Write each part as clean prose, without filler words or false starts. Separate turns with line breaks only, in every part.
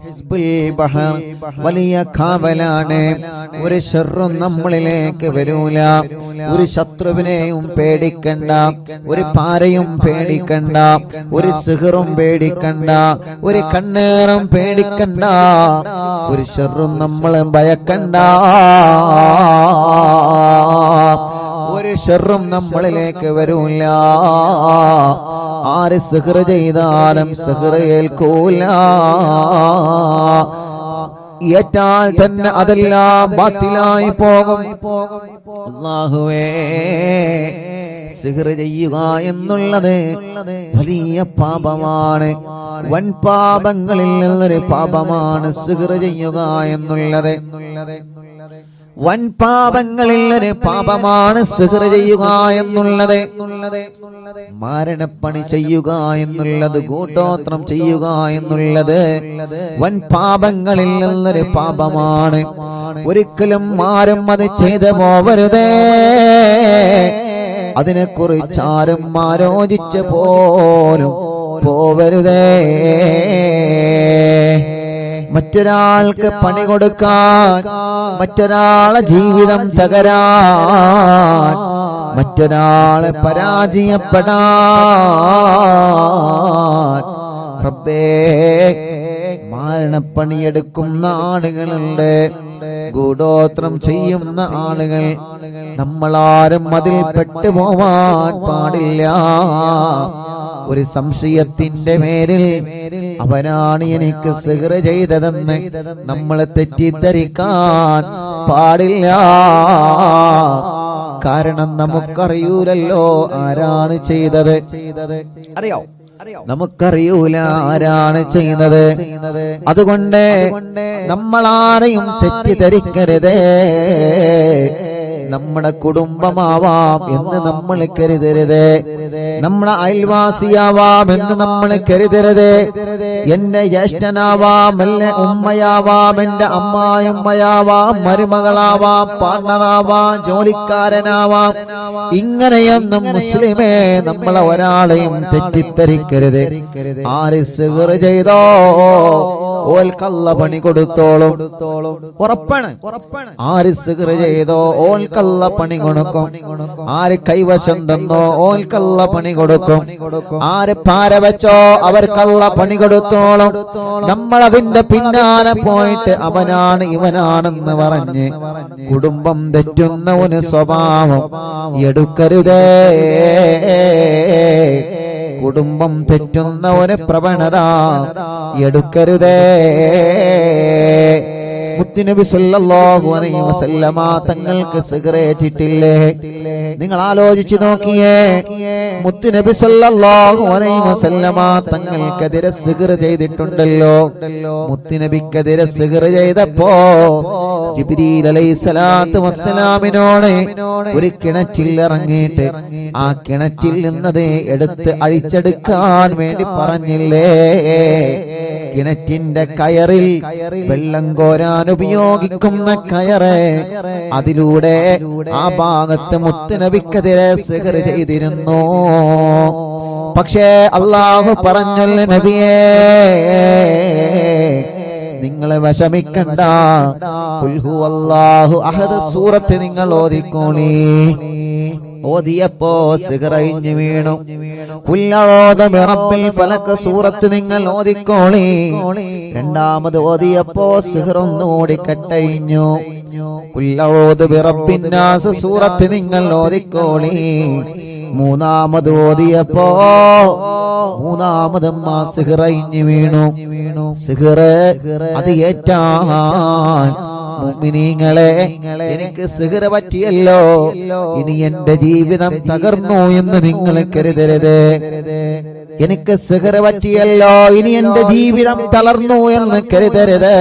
ഹിസ്ബുൽ ബഹർ വലിയ കാവലാണ്. ഒരു ശർറും നമ്മളിലേക്ക് വരൂല. ഒരു ശത്രുവിനെയും പേടിക്കണ്ട, ഒരു പാരയും പേടിക്കണ്ട, ഒരു സിഹറും പേടിക്കണ്ട, ഒരു കണ്ണേറും പേടിക്കണ്ട, ഒരു ശർറും നമ്മളെ ഭയക്കണ്ട. ഒരു ശർറും നമ്മളിലേക്ക് വരൂല. ആര് സിഹർ ചെയ്താലും സിഹർ ഏൽക്കൂല. ഏറ്റാൽ തന്നെ അതെല്ലാം ബാത്തിലായി പോകും. അല്ലാഹുവേ, സിഹർ ചെയ്യുക എന്നുള്ളത് വലിയ പാപമാണ്. വൻ പാപങ്ങളിൽ നിന്നൊരു പാപമാണ് സിഹർ ചെയ്യുക എന്നുള്ളത്. വൻ പാപങ്ങളിൽ ഒരു പാപമാണ് സിഹർ ചെയ്യുക എന്നുള്ളത്. മാരണപ്പണി ചെയ്യുക എന്നുള്ളത്, കൂട്ടോത്രം ചെയ്യുക എന്നുള്ളത് വൻ പാപങ്ങളിൽ നിന്നൊരു പാപമാണ്. ഒരിക്കലും ആരും അത് ചെയ്തു പോവരുതേ. അതിനെക്കുറിച്ചാരും ആലോചിച്ച് പോലും പോവരുതേ. മറ്റൊരാൾക്ക് പണി കൊടുക്കാൻ, മറ്റൊരാളെ ജീവിതം തകരാൻ, മറ്റൊരാളെ പരാജയപ്പെടാൻ റബ്ബേ മാരണപ്പണിയെടുക്കുന്ന ആളുകളുണ്ട്, ഗൂഢോത്രം ചെയ്യുന്ന ആളുകൾ. നമ്മളാരും അതിൽ പെട്ടുപോവാൻ പാടില്ല. ഒരു സംശയത്തിന്റെ പേരിൽ അവനാണ് എനിക്ക് സിഹർ ചെയ്തതെന്ന് നമ്മളെ തെറ്റിദ്ധരിക്കാൻ പാടില്ല. കാരണം നമുക്കറിയൂലല്ലോ ആരാണ് ചെയ്തത്. അറിയോ? നമുക്കറിയൂല ആരാണ് ചെയ്യുന്നത്. അതുകൊണ്ട് നമ്മളാരെയും തെറ്റിദ്ധരിക്കരുതേ. നമ്മുടെ കുടുംബമാവാം എന്ന് നമ്മൾ കരുതരുത്. നമ്മുടെ അയൽവാസിയാവാം എന്ന് നമ്മൾ കരുതരുത്. എന്റെ ജ്യേഷ്ഠനാവാം, എന്റെ ഉമ്മയാവാം, എന്റെ അമ്മായിമ്മയാവാം, മരുമകളാവാം, പാർട്ണറാവാം, ജോലിക്കാരനാവാം. ഇങ്ങനെയൊന്നും മുസ്ലിമേ നമ്മളെ ഒരാളെയും തെറ്റിദ്ധരിക്കരുത്. ആര് സിഹർ ചെയ്തോ ഓൽക്കല്ല പണി കൊടുത്തോളും. ഉറപ്പാണ്. ആര് സിഹർ ചെയ്തോ ഓൽക്കല്ല പണി കൊടുക്കും. ആര് കൈവശം തന്നോ ഓൽക്കല്ല പണി കൊടുക്കും. ആര് പാര വെച്ചോ അവർക്കല്ല പണി കൊടുത്തോളും. നമ്മൾ അതിന്റെ പിന്നാലെ പോയിട്ട് അവനാണ് ഇവനാണെന്ന് പറഞ്ഞ് കുടുംബം തെറ്റുന്ന ഒരു സ്വഭാവം എടുക്കരുതേ. കുടുംബം തെറ്റുന്ന ഒരു പ്രവണത എടുക്കരുതേ. മുത്തുനബി സല്ലല്ലാഹു അലൈഹി വസല്ലമ തങ്ങൾക്ക് സിഗരറ്റിട്ടില്ലേ? നിങ്ങൾ ആലോചിച്ചു നോക്കിയേ. മുത്തുനബി സല്ലല്ലാഹു അലൈഹി വസല്ലമ തങ്ങൾക്കെതിരെ സിഗർ ചെയ്തിട്ടുണ്ടല്ലോ. മുത്തുനബിക്കെതിരെ സിഗർ ചെയ്തപ്പോ ജിബ്രീൽ അലൈഹിസ്സലാത്തു വസ്സലാമിനോട് ഒരു കിണറ്റിൽ ഇറങ്ങിയിട്ട് ആ കിണറ്റിൽ നിന്നത് എടുത്ത് അഴിച്ചെടുക്കാൻ വേണ്ടി പറഞ്ഞില്ലേ? കിണറ്റിന്റെ കയറിൽ വെള്ളം കോരാൻ ഉപയോഗിക്കുന്ന കയറ്, അതിലൂടെ ആ ഭാഗത്ത് മുത്തുനബിക്കെതിരെ സിഹർ ചെയ്തിരുന്നു. പക്ഷേ അല്ലാഹു പറഞ്ഞല്ലോ നബിയേ, നിങ്ങളെ വിഷമിക്കണ്ട. ഖുൽ ഹുവല്ലാഹു അഹദ് സൂറത്ത് നിങ്ങൾ ഓതിക്കോളി. ഓതിയപ്പോ സിഹർ അഴിഞ്ഞു വീണു. ഖുൽ അഊദു ബിറബ്ബിൽ ഫലക് സൂറത്ത് നിങ്ങൾ ഓതിക്കോളി. രണ്ടാമത് ഓതിയപ്പോ സിഹർ ഒന്നുകൂടി കട്ടഴിഞ്ഞു. ഖുൽ അഊദു ബിറബ്ബിൻ നാസ് സൂറത്ത് നിങ്ങൾ ഓതിക്കോളി. മൂന്നാമത് ഓതിയപ്പോ മൂന്നാമതും ആ സിഹർ അഴിഞ്ഞു വീണു. സിഹർ അത് ഏറ്റാൻ മുഅ്മിനീങ്ങളെ, എനിക്ക് സിഹർ പറ്റിയല്ലോ, ഇനി എന്റെ ജീവിതം തകർന്നു എന്ന് നിങ്ങൾ കരുതരുത്. എനിക്ക് സിഹർ പറ്റിയല്ലോ, ഇനി എന്റെ ജീവിതം തളർന്നു എന്ന് കരുതരുത്.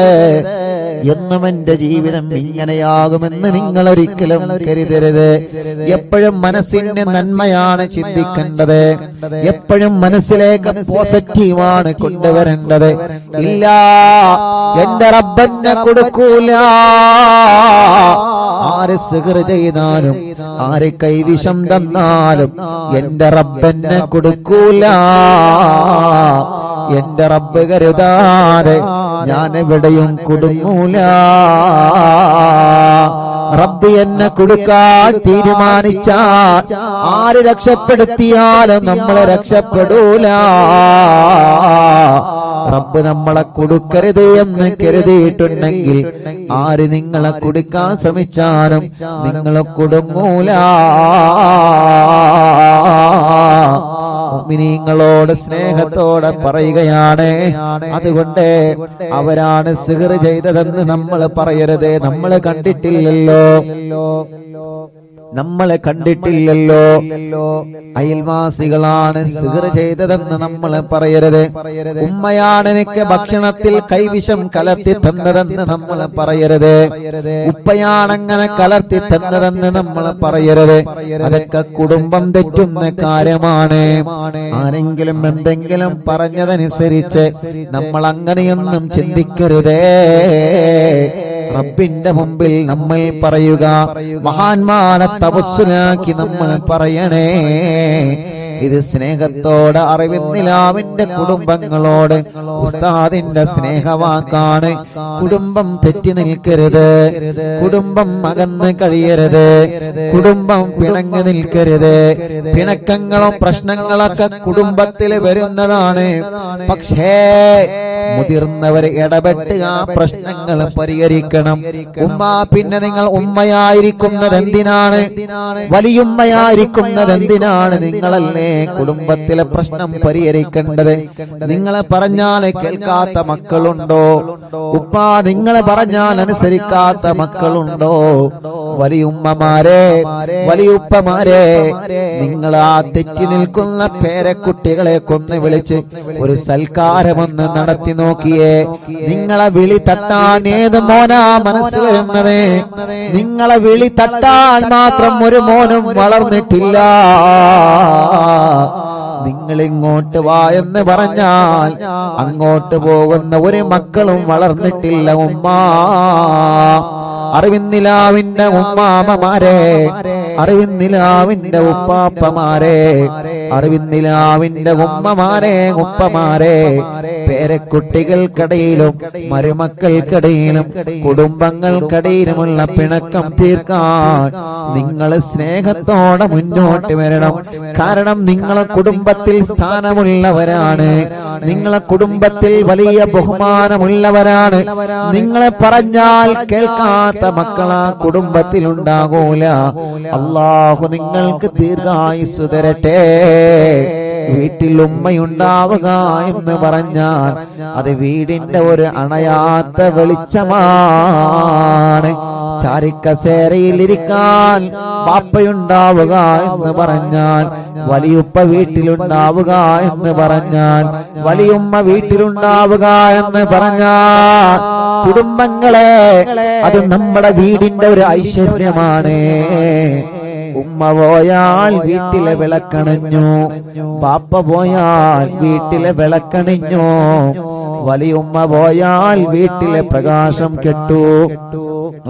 എന്നും എന്റെ ജീവിതം ഇങ്ങനെയാകുമെന്ന് നിങ്ങൾ ഒരിക്കലും കരുതരുത്. എപ്പോഴും മനസ്സിന്റെ നന്മയാണ് ചിന്തിക്കേണ്ടത്. എപ്പോഴും മനസ്സിലേക്ക് പോസിറ്റീവാണ് കൊണ്ടുവരേണ്ടത്. ഇല്ല, എന്റെ റബ്ബന്നെ കൊടുക്കൂല. ആര് സിഹർ ചെയ്താലും ആര് കൈവിഷം തന്നാലും എന്റെ റബ്ബന്നെ കൊടുക്കൂല. എന്റെ റബ്ബ് കരുതാതെ ഞാൻ എവിടെയും കുടുങ്ങൂല. റബ്ബ് എന്നെ കൊടുക്കാൻ തീരുമാനിച്ചാൽ ആര് രക്ഷപ്പെടുത്തിയാലും നമ്മളെ രക്ഷപ്പെടൂല. റബ്ബ് നമ്മളെ കൊടുക്കരുത് എന്ന് കരുതിയിട്ടുണ്ടെങ്കിൽ ആര് നിങ്ങളെ കൊടുക്കാൻ ശ്രമിച്ചാലും നിങ്ങളെ കുടുങ്ങൂല. മുഅ്മിനീങ്ങളോട് സ്നേഹത്തോടെ പറയുകയാണ്. അതുകൊണ്ട് അവരാണ് സിഹ്ർ ചെയ്തതെന്ന് നമ്മൾ പറയരുത്. നമ്മൾ കണ്ടിട്ടില്ലല്ലോ, നമ്മളെ കണ്ടിട്ടില്ലല്ലോ. അയൽവാസികളാണ് സിഹ്ർ ചെയ്തതെന്ന് നമ്മൾ പറയരുത്. ഉമ്മയാണ് എനിക്ക് ഭക്ഷണത്തിൽ കൈവിഷം കലർത്തി തന്നതെന്ന് നമ്മൾ പറയരുത്. ഉപ്പയാണങ്ങനെ കലർത്തി തന്നതെന്ന് നമ്മൾ പറയരുത്. അതൊക്കെ കുടുംബം തെറ്റുന്ന കാര്യമാണ്. ആരെങ്കിലും എന്തെങ്കിലും പറഞ്ഞതനുസരിച്ച് നമ്മൾ അങ്ങനെയൊന്നും ചിന്തിക്കരുതേ. റബ്ബിന്റെ മുമ്പിൽ നമ്മൾ പറയുക, മഹാന്മാരെ തവസ്സുലാക്കി നമ്മൾ പറയണേ. ഇത് സ്നേഹത്തോടെ അറിവിന്നിലാവിന്റെ കുടുംബങ്ങളോട് ഉസ്താദിന്റെ സ്നേഹവാക്കാണ്. കുടുംബം തെറ്റി നിൽക്കരുത്, കുടുംബം അകന്ന് കഴിയരുത്, കുടുംബം പിണങ്ങി നിൽക്കരുത്. പിണക്കങ്ങളും പ്രശ്നങ്ങളൊക്കെ കുടുംബത്തിൽ വരുന്നതാണ്. പക്ഷേ മുതിർന്നവർ ഇടപെട്ട് ആ പ്രശ്നങ്ങൾ പരിഹരിക്കണം. ഉമ്മ, പിന്നെ നിങ്ങൾ ഉമ്മയായിരിക്കുന്നത് എന്തിനാണ്? വലിയുമ്മയായിരിക്കുന്നത് എന്തിനാണ്? നിങ്ങളല്ലേ കുടുംബത്തിലെ പ്രശ്നം പരിഹരിക്കേണ്ടത്. നിങ്ങളെ പറഞ്ഞാൽ കേൾക്കാത്ത മക്കളുണ്ടോ? ഉപ്പ നിങ്ങളെ പറഞ്ഞാൽ അനുസരിക്കാത്ത മക്കളുണ്ടോ? വലിയുമ്മമാരെ, വലിയുപ്പമാരെ, നിങ്ങൾ ആ തെറ്റി നിൽക്കുന്ന പേരക്കുട്ടികളെ കൊന്ന് വിളിച്ച് ഒരു സൽക്കാരമൊന്ന് നടത്തി നോക്കിയേ. നിങ്ങളെ വിളി തട്ടാൻ ഏത് മോനാ മനസ്സ് വരുന്നത്? നിങ്ങളെ വിളി തട്ടാൻ മാത്രം ഒരു മോനും വളർന്നിട്ടില്ല. നിങ്ങൾ ഇങ്ങോട്ട് വാ എന്ന് പറഞ്ഞാൽ അങ്ങോട്ട് പോകുന്ന ഒരു മക്കളും വളർന്നിട്ടില്ല. ഉമ്മ, അറിവിന്നിലാവിന്റെ ഉമ്മാമമാരെ, അറിവിന്നിലാവിന്റെ ഉപ്പാപ്പമാരെ, അറിവിന്നിലാവിന്റെ ഉമ്മമാരെ, ഉപ്പമാരെ, പേരക്കുട്ടികൾക്കിടയിലും മരുമക്കൾക്കിടയിലും കുടുംബങ്ങൾക്കിടയിലുമുള്ള പിണക്കം തീർക്കാൻ നിങ്ങൾ സ്നേഹത്തോടെ മുന്നോട്ട് വരണം. കാരണം നിങ്ങളെ കുടുംബത്തിൽ സ്ഥാനമുള്ളവരാണ്, നിങ്ങളെ കുടുംബത്തിൽ വലിയ ബഹുമാനമുള്ളവരാണ്. നിങ്ങളെ പറഞ്ഞാൽ കേൾക്കാത്ത മക്കളാ കുടുംബത്തിൽ ഉണ്ടാകൂല. അല്ലാഹു നിങ്ങൾക്ക് ദീർഘായുസ്സ് തരട്ടെ. വീട്ടിൽ ഉമ്മയുണ്ടാവുക എന്ന് പറഞ്ഞാൽ അത് വീടിന്റെ ഒരു അണയാത്ത വെളിച്ചമാണ്. ചാരിക്കസേരയിലിരിക്കാൻ ബാപ്പയുണ്ടാവുക എന്ന് പറഞ്ഞാൽ, വലിയുപ്പ വീട്ടിലുണ്ടാവുക എന്ന് പറഞ്ഞാൽ, വലിയുമ്മ വീട്ടിലുണ്ടാവുക എന്ന് പറഞ്ഞാൽ, കുടുംബങ്ങളെ അത് നമ്മുടെ വീടിന്റെ ഒരു ഐശ്വര്യമാണ്. ഉമ്മ പോയാൽ വീട്ടിലെ വിളക്കണിഞ്ഞു, ബാപ്പ പോയാൽ വീട്ടിലെ വിളക്കണിഞ്ഞു, വലിയുമ്മ പോയാൽ വീട്ടിലെ പ്രകാശം കെട്ടു,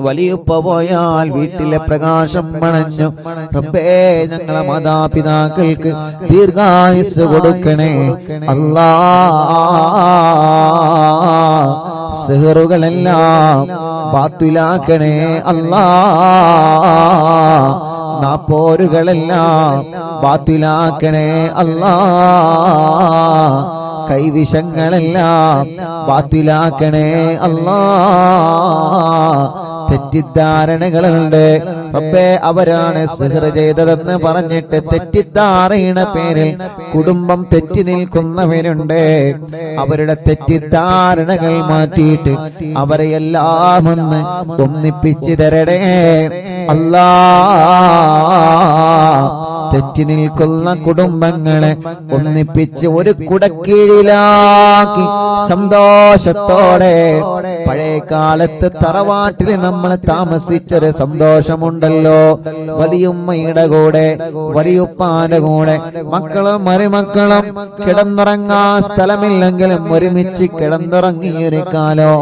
വലിയുപ്പ പോയാൽ വീട്ടിലെ പ്രകാശം മണഞ്ഞു. റബ്ബേ, ഞങ്ങളെ മാതാപിതാക്കൾക്ക് ദീർഘായുസ്സ് കൊടുക്കണേ അല്ലാ. സിഹറുകളെല്ലാം ബാത്തിലാക്കണേ അല്ലാ. നാപ്പോരുകളെല്ലാം ബാത്തിലാക്കണേ അല്ലാ. കൈവിഷങ്ങളെല്ലാം ബാത്തിലാക്കണേ അല്ലാ. തെറ്റിദ്ധാരണകളുണ്ട്. റബ്ബേ, അവരാണ് സിഹ്ർ ചെയ്തതെന്ന് പറഞ്ഞിട്ട് തെറ്റിദ്ധാരണയുടെ പേരിൽ കുടുംബം തെറ്റി നിൽക്കുന്നവരുണ്ട്. അവരുടെ തെറ്റിദ്ധാരണകൾ മാറ്റിയിട്ട് അവരെ എല്ലാം ഒന്ന് ഒന്നിപ്പിച്ചു തരണേ അല്ലാ. തെറ്റി നിൽക്കുന്ന കുടുംബങ്ങളെ ഒന്നിപ്പിച്ച് ഒരു കുടക്കീഴിലാക്കി സന്തോഷത്തോടെ, പഴയ കാലത്ത് തറവാട്ടിൽ നമ്മൾ താമസിച്ചൊരു സന്തോഷമുണ്ടല്ലോ. വലിയുമ്മയുടെ കൂടെ, വലിയുപ്പാന്റെ കൂടെ, മക്കളും മരുമക്കളും കിടന്നുറങ്ങാൻ സ്ഥലമില്ലെങ്കിലും ഒരുമിച്ച് കിടന്നുറങ്ങിയൊരു കാലോ.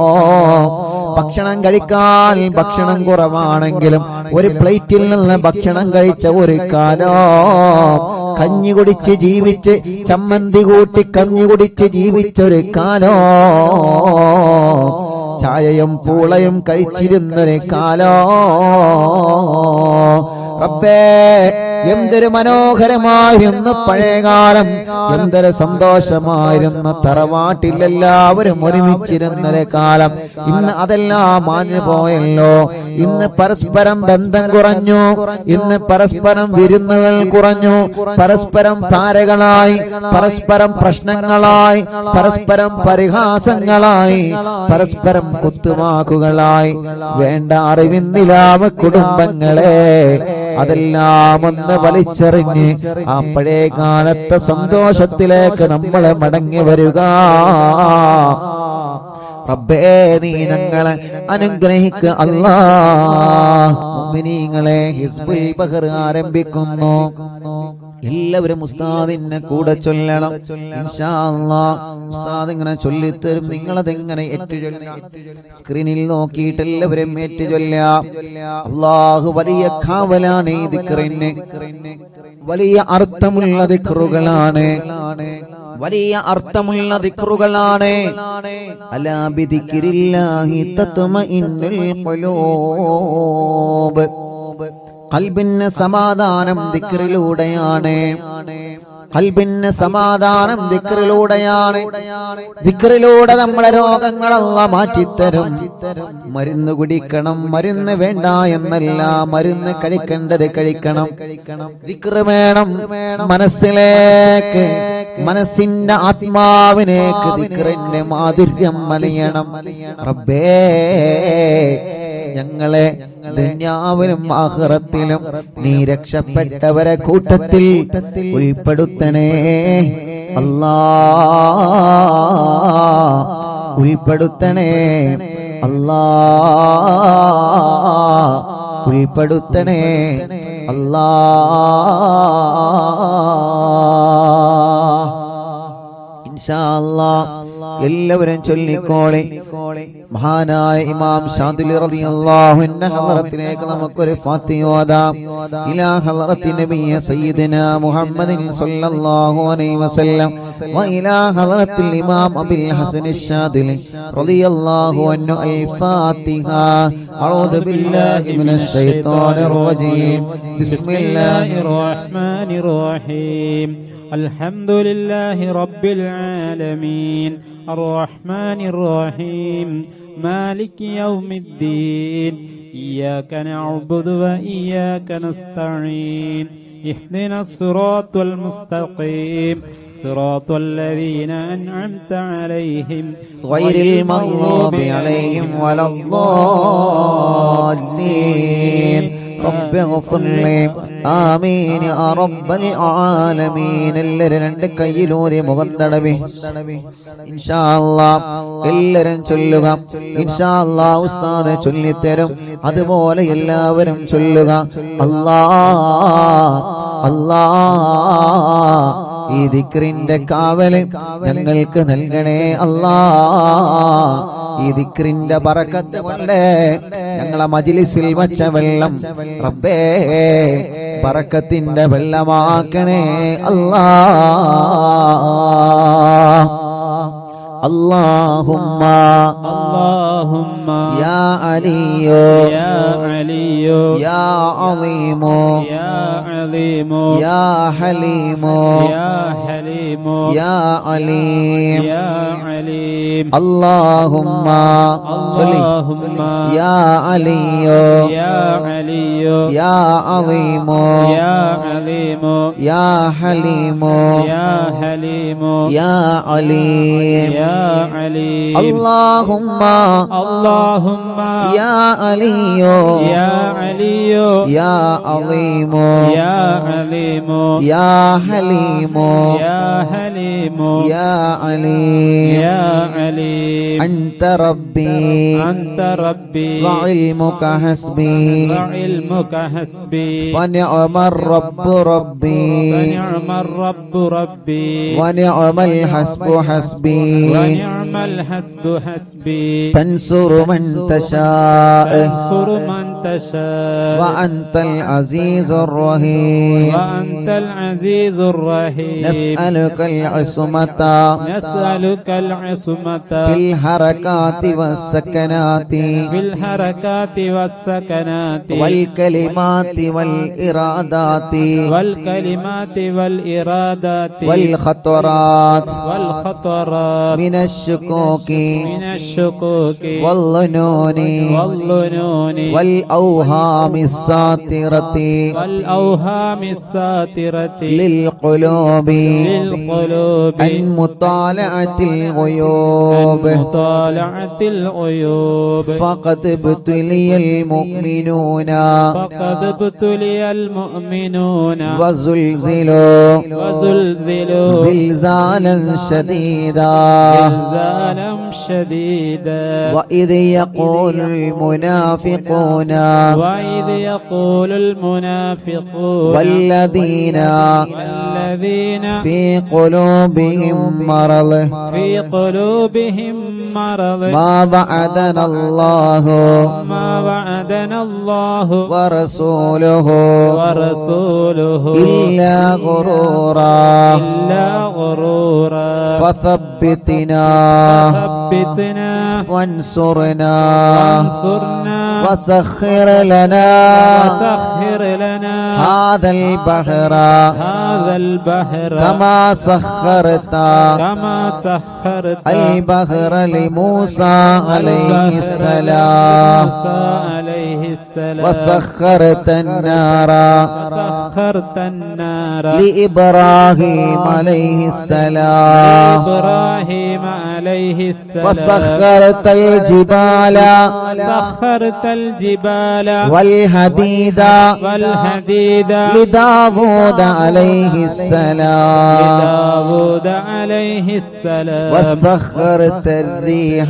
ഭക്ഷണം കഴിക്കാൻ ഭക്ഷണം കുറവാണെങ്കിലും ഒരു പ്ലേറ്റിൽ നിന്ന് ഭക്ഷണം കഴിച്ച ഒരു കാലം, കഞ്ഞി കുടിച്ച് ജീവിച്ച് ചമ്മന്തി കൂട്ടി കഞ്ഞി കുടിച്ച് ജീവിച്ചൊരു കാലോ, ചായയും പൂളയും കഴിച്ചിരുന്നൊരു കാലോ. റബ്ബേ, എന്തൊരു മനോഹരമായിരുന്നു പഴയകാലം, എന്തൊരു സന്തോഷമായിരുന്നു തറവാട്ടിൽ എല്ലാവരും ഒരുമിച്ചിരുന്നൊരു കാലം. ഇന്ന് അതെല്ലാം മാഞ്ഞു പോയല്ലോ. ഇന്ന് പരസ്പരം ബന്ധം കുറഞ്ഞു, ഇന്ന് പരസ്പരം വിരുന്നുകൾ കുറഞ്ഞു, പരസ്പരം താരകളായി, പരസ്പരം പ്രശ്നങ്ങളായി, പരസ്പരം പരിഹാസങ്ങളായി, പരസ്പരം കുത്തുവാക്കുകളായി. വേണ്ട അറിവിന്നിലാവ് കുടുംബങ്ങളെ, അതെല്ലാം ഒന്ന് വലിച്ചെറിഞ്ഞ് ആ പഴയ കാലത്തെ സന്തോഷത്തിലേക്ക് നമ്മൾ മടങ്ങി വരിക. റബ്ബേ, നീ ഞങ്ങളെ അനുഗ്രഹിക്കുക അല്ലാഹ്. മുഅ്മിനീങ്ങളെ, ഹിസ്ബുൽ ബഹർ ആരംഭിക്കുന്നു. എല്ലാവരും ഉസ്താദിനെ കൂടെ ചൊല്ലണം ഇൻഷാ അല്ലാഹ്. ഉസ്താദ് ഇങ്ങനെ ചൊല്ലിത്തരും, നിങ്ങളതെങ്ങനെ ഏറ്റുചൊല്ലാം. സ്ക്രീനിൽ നോക്കിയിട്ട് എല്ലാവരും ഏറ്റുചൊല്ലാം. അല്ലാഹു വലിയ കാവലാണ് ഈ ദിക്റിന്, വലിയ അർത്ഥമുള്ള ദിക്റുകളാണ്, വലിയ അർത്ഥമുള്ള ദിക്റുകളാണ്. അലാ ബിദിക്രില്ലാഹി തത്മഇന്നുൽ ഖുലൂബ്. ഖൽബിന് സമാധാനം ദിക്റിലൂടെയാണ്, ഖൽബിന് സമാധാനം ദിക്റിലൂടെയാണ്. ദിക്റിലൂടെ നമ്മളെ രോഗങ്ങളെല്ലാം മാറ്റിത്തരും. മരുന്ന് കുടിക്കണം, മരുന്ന് വേണ്ട എന്നല്ല, മരുന്ന് കഴിക്കേണ്ടത് കഴിക്കണം. ദിക്റ് വേണം മനസ്സിലേക്ക്, മനസ്സിന്റെ ആത്മാവിനേക്ക് ദിക്റിന്റെ മാധുര്യം അലിയണം. റബ്ബേ, ഞങ്ങളെ ദുനിയാവിലും ആഖിറത്തിലും നീ രക്ഷപ്പെട്ടവരെ കൂട്ടത്തിൽ ഉൾപ്പെടുത്തണേ അല്ലാഹ്, ഉൾപ്പെടുത്തണേ അല്ലാഹ്, ഉൾപ്പെടുത്തണേ അല്ലാഹ്. ഇൻഷാ അല്ലാഹ് എല്ലാവരും ചൊല്ലിക്കോളി. മഹാനായ ഇമാം ഷാദിലി റളിയല്ലാഹു അൻഹു ഹളറത്തിലേക്ക് നമുക്കൊരു ഫാത്തിഹ ഓതാം. ഇലാ ഹളറത്തി നബിയ സയ്യിദനാ മുഹമ്മദിൻ സ്വല്ലല്ലാഹു അലൈഹി വസല്ലം വ ഇലാ ഹളറത്തിൽ ഇമാം അബുൽ ഹസൻ അശ്ശാദിലി റളിയല്ലാഹു അൻഹു. അൽ ഫാത്തിഹ. അഊദു ബില്ലാഹി മിനശ് ശൈത്വാനിർ റജീം. ബിസ്മില്ലാഹിർ റഹ്മാനിർ റഹീം. الحمد لله رب العالمين الرحمن الرحيم مالك يوم الدين إياك نعبد وإياك نستعين اهدنا الصراط المستقيم صراط الذين أنعمت عليهم غير المغضوب عليهم ولا الضالين رب اغفر لي آمين يا رب العالمين. എല്ലാവരും രണ്ട് കൈയിലൂതി മുഖം തടവി ഇൻഷാ അല്ലാഹ് എല്ലാവരും ചൊല്ലുക. ഇൻഷാ അല്ലാഹ് ഉസ്താദ് ചൊല്ലിത്തരും, അതുപോലെ എല്ലാവരും ചൊല്ലുക. അല്ലാഹ് അല്ലാഹ്, ഈ ദിക്റിന്റെ കാവല് ഞങ്ങൾക്ക് നൽകണേ അല്ലാഹ്. ഈ ദിക്റിന്റെ ബറക്കത്ത് കൊണ്ട് ഞങ്ങളെ മജ്ലിസിൽ വച്ച വെള്ളം റബ്ബേ ബറക്കത്തിന്റെ വെള്ളമാക്കണേ അല്ലാഹ്. اللهم اللهم يا علي يا علي يا عظيم يا عظيم يا حليم يا حليم يا عليم يا عليم. اللهم اللهم يا علي يا علي يا عظيم يا عظيم يا حليم يا حليم يا عليم يا عليم. اللهم اللهم يا علي يا علي يا عظيم يا عظيم يا حليم يا حليم يا عليم يا عليم. أنت ربي أنت ربي وعلمك حسبي وعلمك حسبي ونعم الرب ربي ونعم الرب ربي ونعم الحسب حسبي ونعم
الحسب حسبي
تنصر من تشاء
تنصر من تشاء
وأنت العزيز الرحيم
وأنت العزيز الرحيم
نسألك العصمة
نسألك العصمة
في الحركات والسكنات
في الحركات والسكنات
والكلمات والإرادات
والكلمات والإرادات
والخطرات
والخطرات
من الشكوك
من الشكوك
والظنون
والظنون
والأوهام الساطرة
والأوهام الساترة
للقلوب
للقلوب
عن مطالعة الغيوب
مطالعة العيوب
فقد ابتلي المؤمنون
فقد ابتلي المؤمنون
وزلزلوا
وزلزلوا
زلزالا شديدا
زلزالا شديدا
وإذ يقول المنافقون
وإذ يقول المنافقون
والذين في قلوبهم مرض
في قلوبهم مرض
ما وعدنا الله ورسوله إلا غرورا فثبتنا وانصرنا وسخر لنا هذا البحر كما سخرت البحر لموسى عليه السلام وسخرت النار لإبراهيم عليه السلام وسخرت الجبال والحديد لداود عليه السلام وسخرت الريح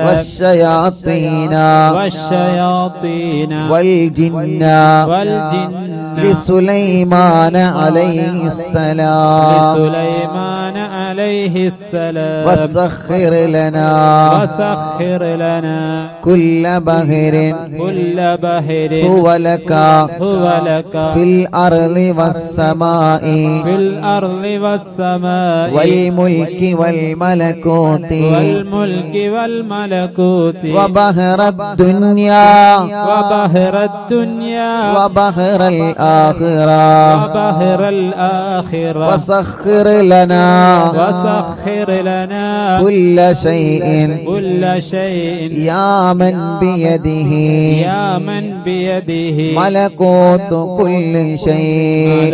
والشياطين والجن لسليمان عليه السلام وسخر لنا كل بحر هو لك في الأرض والسماء والملك والملكوت وبحر الدنيا وبحر الآخرة وسخر لنا كل شيء يا من بيده ملكوت كل شيء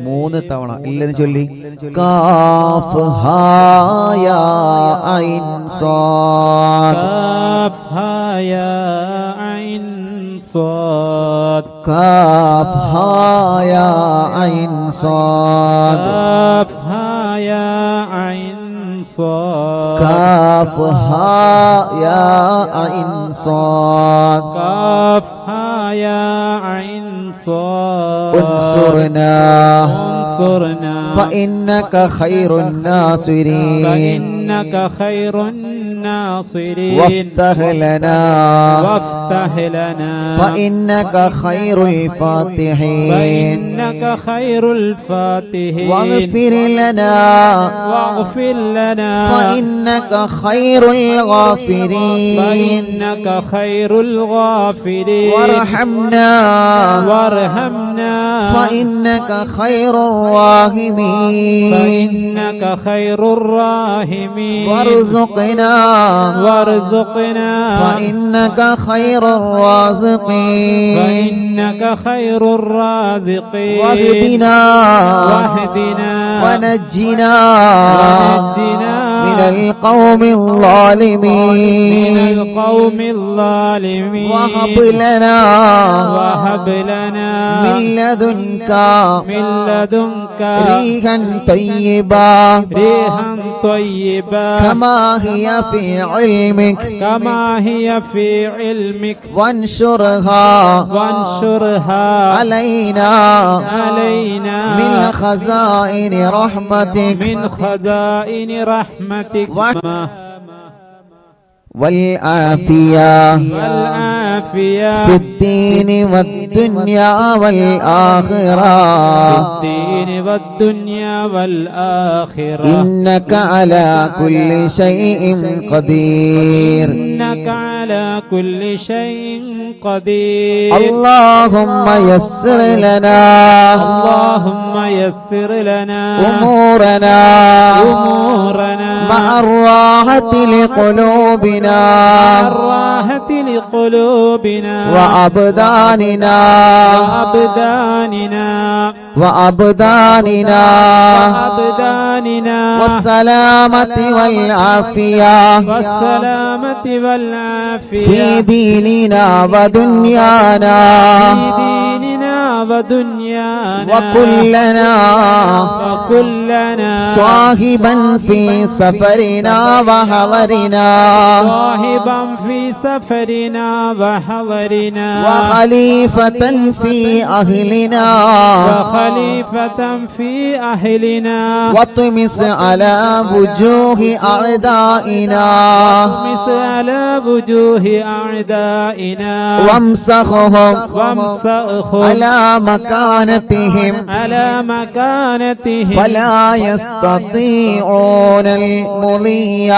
മൂന്ന് തവണ എല്ലാരും ചൊല്ലി കാഫ് ഹാ യാ ഐൻ സാദ് കാഫ് ഹാ യാ ഐൻ സാദ് كاف ها يا عين صاد انصرنا فإنك خير الناصرين وافتح لنا فإنك خير الفاتحين واغفر لنا فإنك خير الغافرين وارحمنا فإنك خير الراحمين وارزقنا فإنك خير الرازقين واهدنا ونجنا من من القوم الظالمين وهب لنا من لدنك ريحا طيبا كما هي في علمك وانشرها علينا من خزائن رحمتك والعافية في الدين والدنيا والآخرة إنك على كل شيء قدير اللهم يسر لنا أمورنا مع الراحة لقلوبنا وأبداننا والسلامة والعافية في ديننا ودنيانا وكلنا صاحبا في سفرنا وحضرنا وخليفة في أهلنا واطمس على وجوه أعدائنا وامسخهم على مكانتهم فلا يستطيعون المضي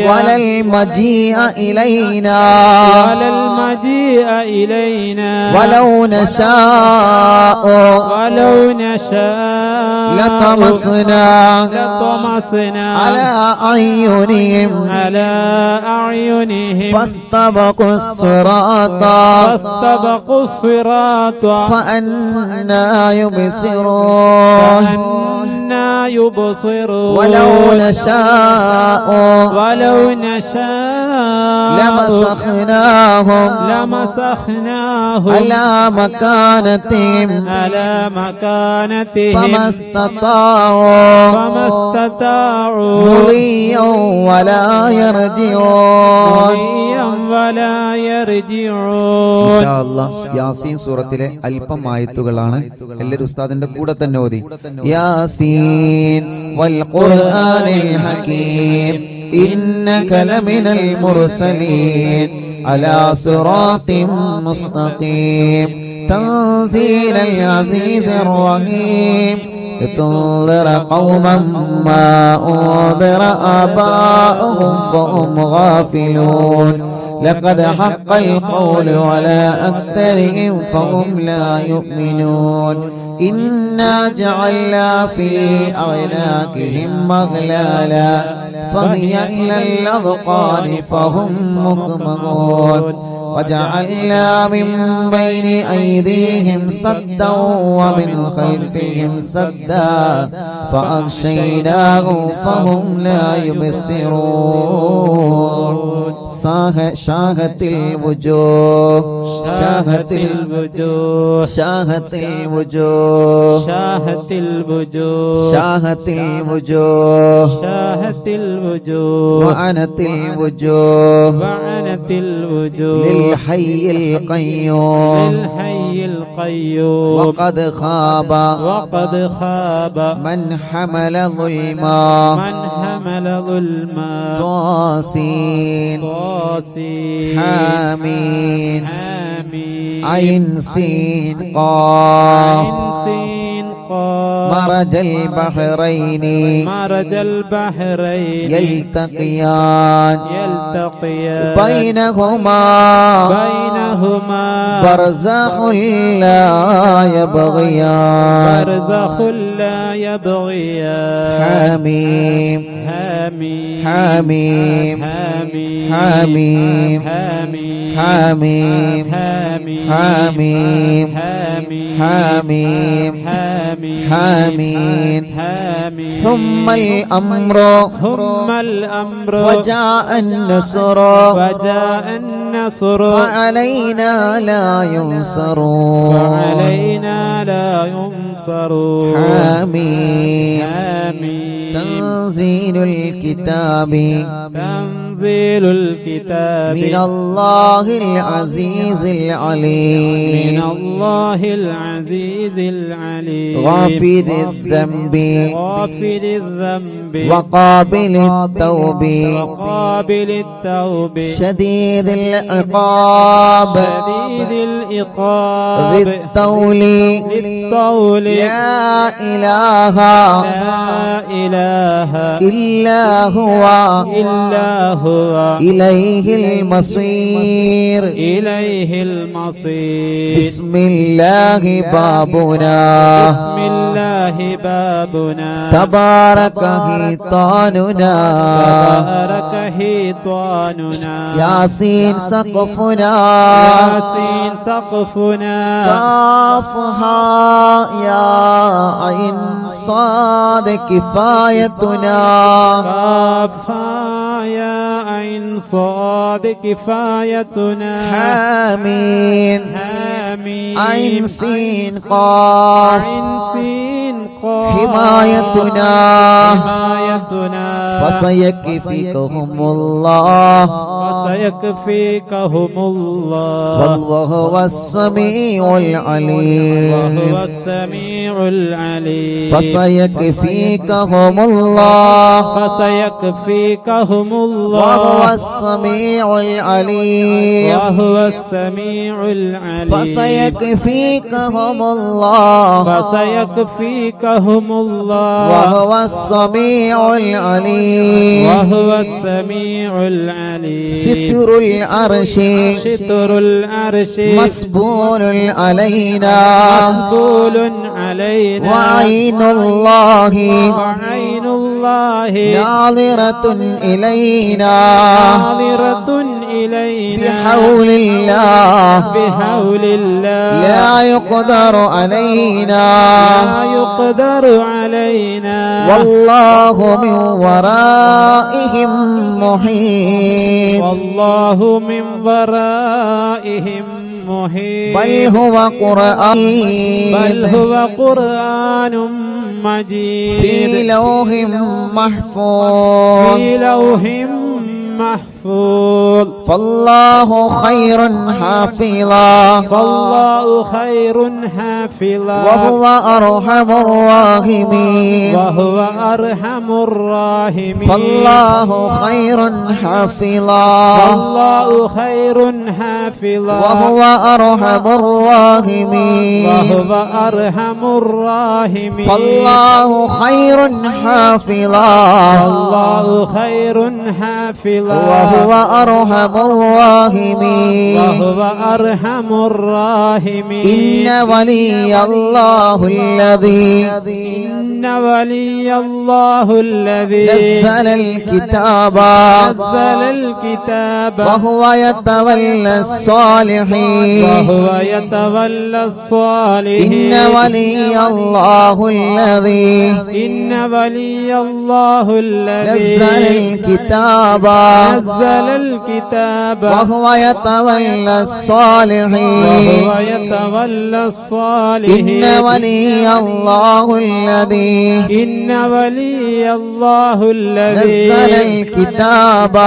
ولا المجيء إلينا ولو نشاء لطمسنا على أعينهم فاستبقوا الصراط فأنا يبصرون ولو نشاء لمسخناهم على مكانتهم فما استطاعوا مضيا ولا يرجعون ഇൻഷാ അല്ലാഹ് യാസീൻ സൂറത്തിലെ അല്പം ആയത്തുകളാണ്. എല്ലാവരും ഉസ്താദിന്റെ കൂടെ തന്നെ ഓതി. യാസീൻ വൽ ഖുർആനിൽ ഹകീം ഇന്നക ലമിനൽ മുർസലീൻ അലാ സിറാത്തിൻ മുസ്തഖീം തൻസീലൽ അസീസിർ റഹീം لتنذر قوما ما أنذر آباؤهم فهم غافلون لقد حق القول على أكثرهم فهم لا يؤمنون إنا جعلنا في أعناقهم أغلالا فهي إلى الأذقان فهم مقمحون وجعلنا من بين أيديهم سدا ومن خلفهم سدا فأغشيناهم فهم لا يبصرون شاهت الوجوه وعنت الوجوه للحي القيوم وقد خاب من حمل ظلما طاسين حامين عين سين قاف مرج البحرين يلتقيان بينهما برزخ لا يبغيان حميم حميم حميم حميم
حميم
حميم
حميم
حميم
حميم
حميم
حميم
ثم الأمر
ثم الأمر
وجاء النصر
وجاء النصر
فعلينا لا ينصر
فعلينا لا ينصر
حميم
حميم
تنزيل الكتاب
تنزيل الكتاب
من الله العزيز العليم
من الله العزيز العليم
غافر الذنب
غافر الذنب
وقابل التوب
وقابل التوب
شديد العقاب
شديد العقاب
ذي الطول
للطول
لا إله
لا إله
إلا هو
إلا هو
إليه المصير
إليه المصير
بسم الله بابنا
بسم الله بابنا
تبارك حيطاننا
تبارك حيطاننا
ياسين سقفنا
ياسين سقفنا
كافها يا عين صاد كفايتنا
كافها يا عين صاد كفايتنا
حامين
حميم
عين سين قاف
عين سين قاف
حمايتنا
حمايتنا
فسيكفيكهم الله
فسيكفيكهم الله
والله هو السميع العليم
وهو السميع العليم
فسيكفيكهم الله
فسيكفيكهم الله
وهو السميع العليم
وهو السميع العليم
فسيكفيكهم الله
فسيكفيكهم الله
وهو السميع العليم
وهو السميع العليم
ستر العرش
ستر العرش
مسبول علينا
مسبول علينا
وعين الله
وعين الله
ناظرة إلينا
ناظرة إلينا
بحول الله
بحول الله
لا يقدر علينا
لا يقدر علينا
والله من ورائهم محيط
والله من ورائهم محيط
بل هو قرآن
بل هو قرآن مجيد
في لوح محفوظ
في لوح محفوظ
فالله خير حافظا
فالله خير حافظا
وهو أرحم الراحمين
وهو أرحم الراحمين
فالله خير حافظا
فالله خير حافظا
وهو أرحم الراحمين
وهو أرحم الراحمين
فالله خير حافظا
فالله خير حافظا
وهو أرحم الراحمين
وهو أرحم الراحمين
إن ولي الله الذي
إن ولي الله الذي
نزل الكتاب
نزل الكتاب
وهو يتولى الصالحين
وهو يتولى الصالحين
إن ولي الله الذي
إن ولي الله الذي
نزل الكتاب
نزل الكتاب
وهو يتولى الصالحين
وهو يتولى الصالحين
إن ولي الله الذي
إن ولي الله الذي
نزل الكتاب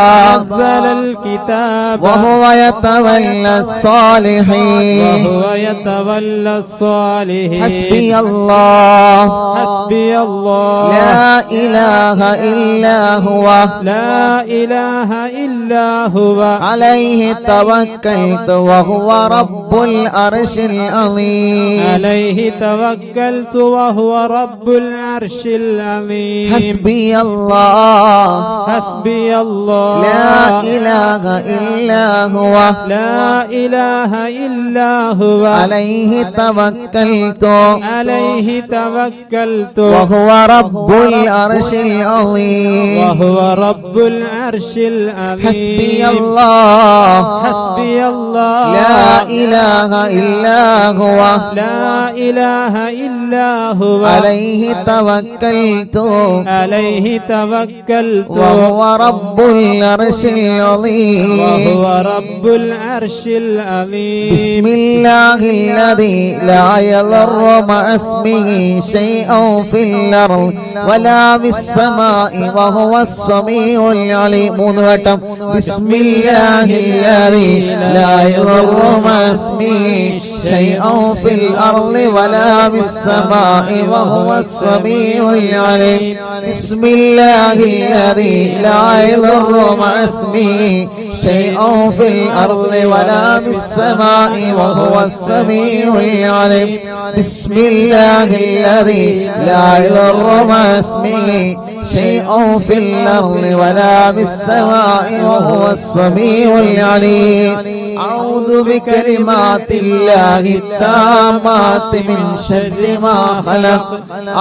نزل الكتاب
وهو يتولى الصالحين
وهو يتولى الصالحين
حسبي الله
حسبي الله
لا إله إلا هو
لا إله إلا هو
عليه توكلت وهو رب العرش العظيم
عليه توكلت وهو رب العرش العظيم
حسبي الله
حسبي الله
لا إله إلا هو
لا إله إلا هو
عليه توكلت
عليه توكلت
وهو رب العرش العظيم
وهو رب العرش العظيم
حسبي الله
حسبي الله
لا إله إلا هو
لا إله إلا هو
عليه توكلت
عليه توكلت
وهو رب العرش العظيم
وهو رب العرش العظيم
بسم الله الذي لا يضر مع اسمه شيء في الأرض ولا في السماء وهو السميع العليم. بسم الله الذي لا يضر مع اسمه شيء في الأرض ولا في السماء وهو السميع العليم. بسم الله الذي لا يضر مع اسمه شيء في الأرض ولا في السماء وهو السميع العليم. بسم الله الذي لا يضر مع اسمه شيء في الأرض ولا في السماء وهو السميع العليم. أعوذ بكلمات الله التامات من شر ما خلق.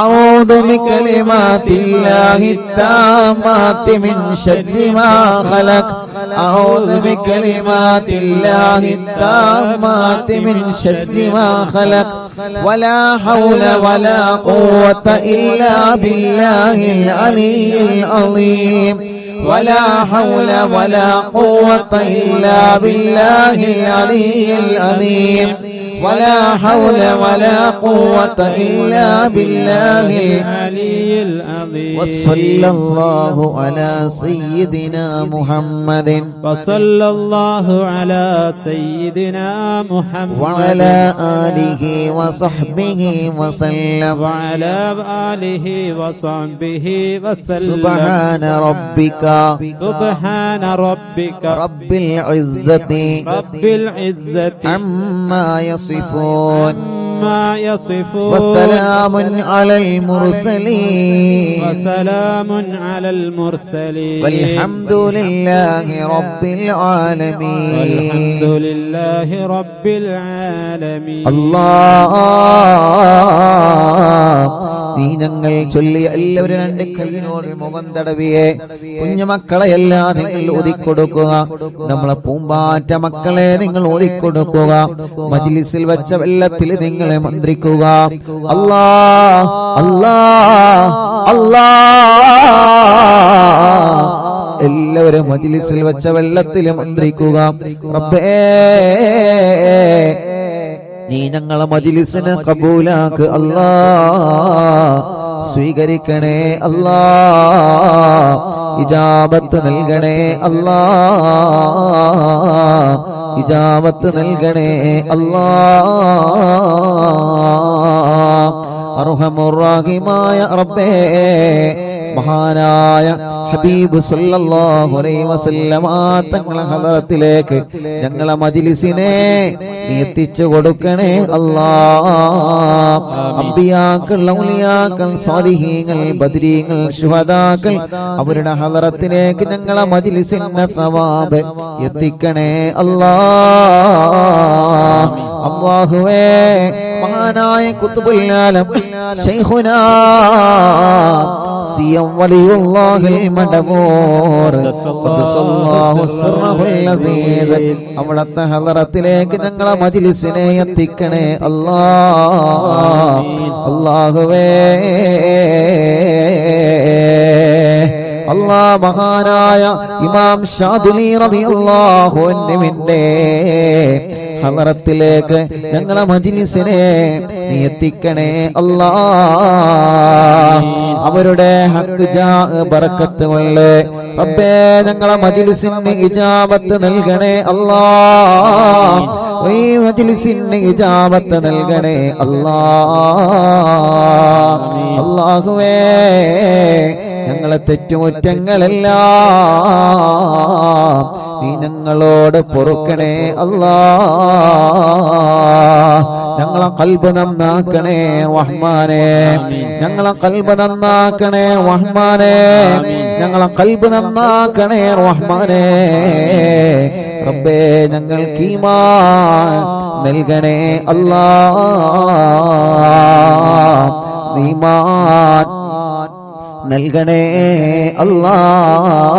أعوذ بكلمات الله التامات من شر ما خلق. أعوذ بكلمات الله التامات من شر ما خلق. ولا حول ولا قوة إلا بالله العلي العظيم. ولا حول ولا قوة إلا بالله العلي العظيم. ولا حول ولا قوة إلا بالله العلي العظيم. وصلى الله على سيدنا محمد
وصلى الله على سيدنا محمد
وعلى آله وصحبه وسلم.
وعلى آله وصحبه وسلم.
سبحان ربك
سبحان ربك
رب العزة
رب العزة
عما يصفون
عما يصفون
وسلام على المرسلين
وسلام على المرسلين
والحمد لله رب العالمين.
والحمد لله رب العالمين.
الله നീ ഞങ്ങൾ ചൊല്ലിയ എല്ലാവരും രണ്ട് കൈയിനോട് മുഖം തടവിയെ കുഞ്ഞുമക്കളെല്ലാം നിങ്ങൾ ഒതുക്കൊടുക്കുക. നമ്മളെ പൂമ്പാറ്റ മക്കളെ നിങ്ങൾ ഒതുക്കൊടുക്കുക. മജ്ലിസിൽ വെച്ച വെള്ളത്തിൽ നിങ്ങളെ മന്ത്രിക്കുക. അല്ലാ അല്ലാ അല്ലാ എല്ലാവരും മജ്ലിസിൽ വെച്ച വെള്ളത്തിൽ മന്ത്രിക്കുക. റബ്ബേ നീ ഞങ്ങളെ മജ്ലിസിനെ കബൂലാക്ക് അല്ലാ. സ്വീകരിക്കണേ അല്ലാ. ഇജാബത്ത് നൽകണേ അല്ലാ. ഇജാബത്ത് നൽകണേ അല്ലാ. അർഹമുർ റഹീമായ റബ്ബേ മഹാനായ ഹബീബ് സല്ലല്ലാഹു അലൈഹി വസല്ലമ തങ്ങളുടെ ഹദറത്തിലേക്ക് ഞങ്ങളെ മജ്ലിസിനെ നീ എത്തിച്ചു കൊടുക്കണേ അല്ലാഹ്. അംബിയാക്കൾ, ഔലിയാക്കൾ, സ്വാലിഹീങ്ങൾ, ബദരീങ്ങൾ, ശുഹദാക്കൾ അവരുടെ ഹദറത്തിലേക്ക് ഞങ്ങളെ മജ്ലിസിന്റെ സവാബ് എത്തിക്കണേ അല്ലാഹ്. അല്ലാഹുവേ മഹാനായ ഖുത്ബുൽ ആലം ശൈഖുനാ സിയം വലിയുല്ലാഹിൽ മടവൂർ ഖദ്ദസല്ലാഹു സിർറഹുൽ അസീസ് അവിടുത്തെ ഹദറത്തിലേക്ക് ഞങ്ങളെ മജ്ലിസിനെ എത്തിക്കണേ അല്ലാഹ്. അല്ലാഹുവേ അല്ലാഹ് മഹാനായ ഇമാം ശാദുലി റളിയല്ലാഹു അൻഹുവിന്റെ ഹദറത്തിലേക്ക് ഞങ്ങളെ മജ്ലിസിനെ നീ എത്തിക്കണേ അല്ലാഹ്. അവരുടെ ഹഖ് ജാ ബറക്കത്ത് കൊണ്ട് റബ്ബേ ഞങ്ങളെ മജ്ലിസിന് ഇജാബത്ത് നൽകണേ അല്ലാഹ്. ഈ മജ്ലിസിന് ഇജാബത്ത് നൽകണേ അല്ലാഹ്. അല്ലാഹുവേ ഞങ്ങളെ തെറ്റുകുറ്റങ്ങളെല്ലാം നീ ഞങ്ങളോട് പൊറുക്കണേ അല്ലാഹ്. ഞങ്ങളെ ഖൽബ് നന്നാക്കണേ റഹ്മാനേ. ഞങ്ങളെ ഖൽബ് നന്നാക്കണേ റഹ്മാനേ. ഞങ്ങളെ ഖൽബ് നന്നാക്കണേ റഹ്മാനേ. റബ്ബേ ഞങ്ങൾക്ക് ഈമാൻ നൽകണേ അല്ലാഹ്. ഈമാൻ നൽകണേ അല്ലാഹ്.